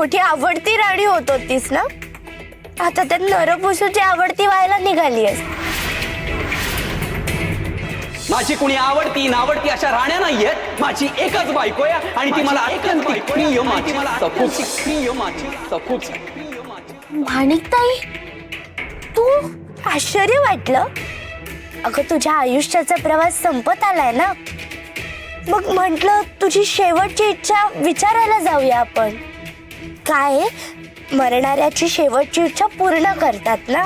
मोठी आवडती राणी होत होतीस ना, आता त्या नरपुसूची आवडती व्हायला निघालीयस. माझी कुणी आवडती नावडती अशा राण्या नाहीयेत. माझी एकच बायको आहे आणि ती मला अत्यंत प्रिय, माझी सखूच. माणिकताई, तू आश्चर्य वाटलं? अगं, तुझ्या आयुष्याचा प्रवास संपत आलाय ना, मग म्हटलं तुझी शेवटची इच्छा विचारायला जाऊया आपण. काय मरणाऱ्याची शेवटची इच्छा पूर्ण करतात ना.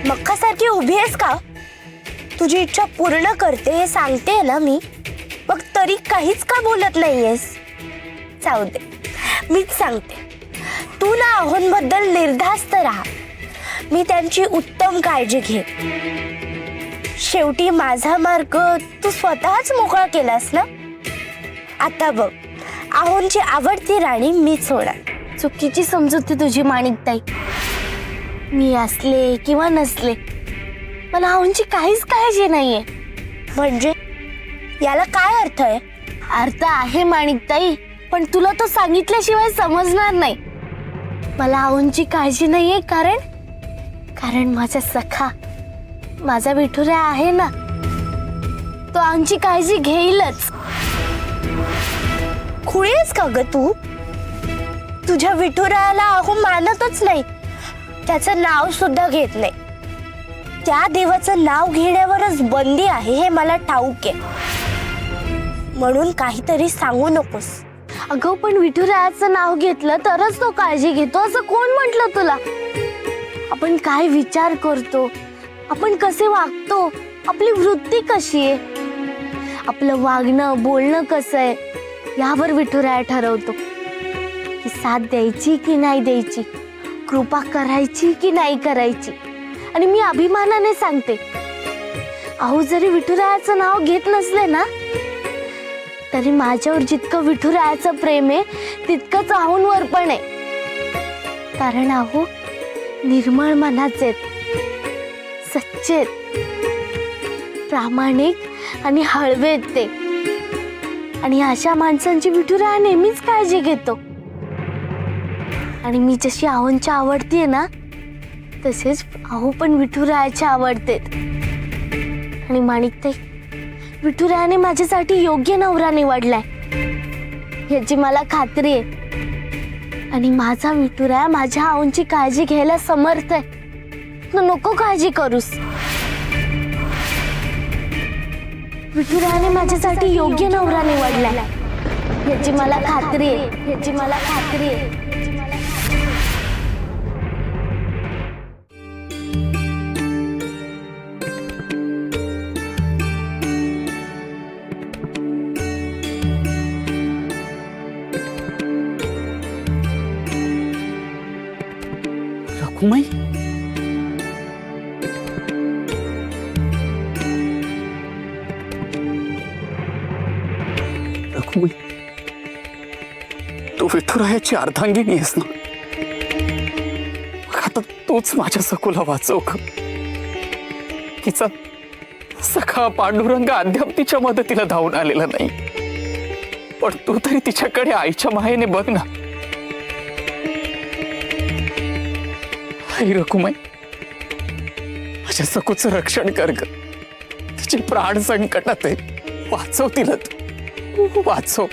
मक्कासारखी उभी आहेस का? तुझी इच्छा पूर्ण करते हे सांगते ना मी, मग तरी काहीच का बोलत नाहीयेस? जाऊ दे, मीच सांगते. तू ना आहोंबद्दल निर्धास्त राहा. मी त्यांची उत्तम काळजी घे. शेवटी माझा मार्ग तू स्वतःच मोकळा केलास ना. आता बघ, आहोंची आवडती राणी मीच होणार. चुकीची समजूती तुझी माणिकताई. मी असले किंवा नसले, मला आहोंची काहीच काळजी नाहीये. म्हणजे याला काय अर्थ आहे? अर्थ आहे माणिकताई, पण तुला तो सांगितल्याशिवाय समजणार नाही. मला आहोंची काळजी नाहीये कारण माझा सखा, माझा विठुरा आहे ना, तो आमची काळजी घेईलच. खुळी आहेस का ग तू? तुझ्या विठुरायाला आहो मानतच नाही, त्याचं नाव सुद्धा घेत नाही. त्या देवाचं नाव घेण्यावरच बंदी आहे हे मला ठाऊक आहे. म्हणून काहीतरी सांगू नकोस. अगं, पण विठुरायाचं नाव घेतलं तरच तो काळजी घेतो असं कोण म्हटलं तुला? आपण काय विचार करतो, आपण कसे वागतो, आपली वृत्ती कशी आहे, आपलं वागणं बोलणं कसं आहे, यावर विठुराया ठरवतो की साथ द्यायची की नाही द्यायची, कृपा करायची की नाही करायची. आणि मी अभिमानाने सांगते, अहो, जरी विठुरायाचं नाव घेत नसले ना, तरी माझ्यावर जितकं विठुरायाचं प्रेम आहे तितकंच आहोंवर पण आहे. कारण आहो निर्मळ मनाचे, सच्चे, प्रामाणिक आणि हळवे ते. आणि अशा माणसांची विठुराया नेहमीच काळजी घेतो. आणि मी जशी आहोंची आवडतीये ना, तसेच आहो पण विठुरायाची आवडते. आणि माणिकताई, विठुरायाने माझ्यासाठी योग्य नवरा निवडलाय याची मला खात्री आहे. आणि माझा विठुराया माझ्या आहोंची काळजी घ्यायला समर्थ आहे. तू नको काळजी करूस. विठुरायाने माझ्यासाठी योग्य नवरा निवडलाय याची मला खात्री आहे, याची मला खात्री आहे. रखुमाई, तू विठुरायाची अर्धांगिनी आहेस ना. आता तूच माझ्या सखूला वाचव का. तिचा सखा पांडुरंग अद्याप तिच्या मदतीला धावून आलेला नाही, पण तू तरी तिच्याकडे आईच्या मायेने बघ ना. आई रखुमाई, माझ्या सखूचं रक्षण कर ग. तिचे प्राण संकटात आहे, वाचव तिला, तू वाचव.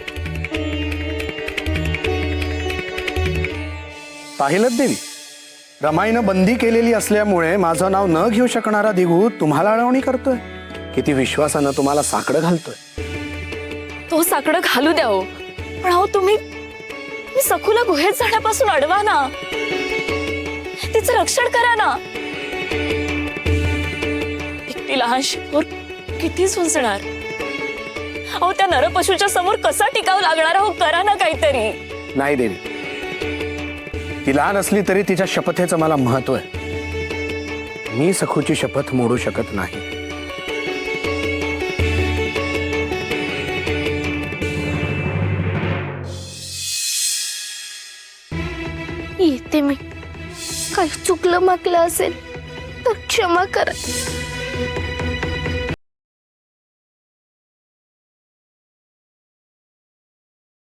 पाहिलं देवी, रमाईनं बंदी केलेली असल्यामुळे माझं नाव न घेऊ शकणारा दिगू तुम्हाला अडवणी करतोय. किती विश्वासानं तुम्हाला साकडं घालतोय. तो साकडं घालू द्या हो, पण अहो तुम्ही सखूला गुहेत जाण्यापासून अडवा ना, तिचं रक्षण करा ना. एकटी लहानशी पोर किती झुंजणार. अहो, त्या नरपशूच्या समोर कसा टिकाव लागणार. हो, करा ना काहीतरी. नाही देवी, ती लहान असली तरी तिच्या शपथेचं मला महत्व आहे. मी सखूची शपथ मोडू शकत नाही. येते मी. काही चुकलं मागलं असेल तर क्षमा करा.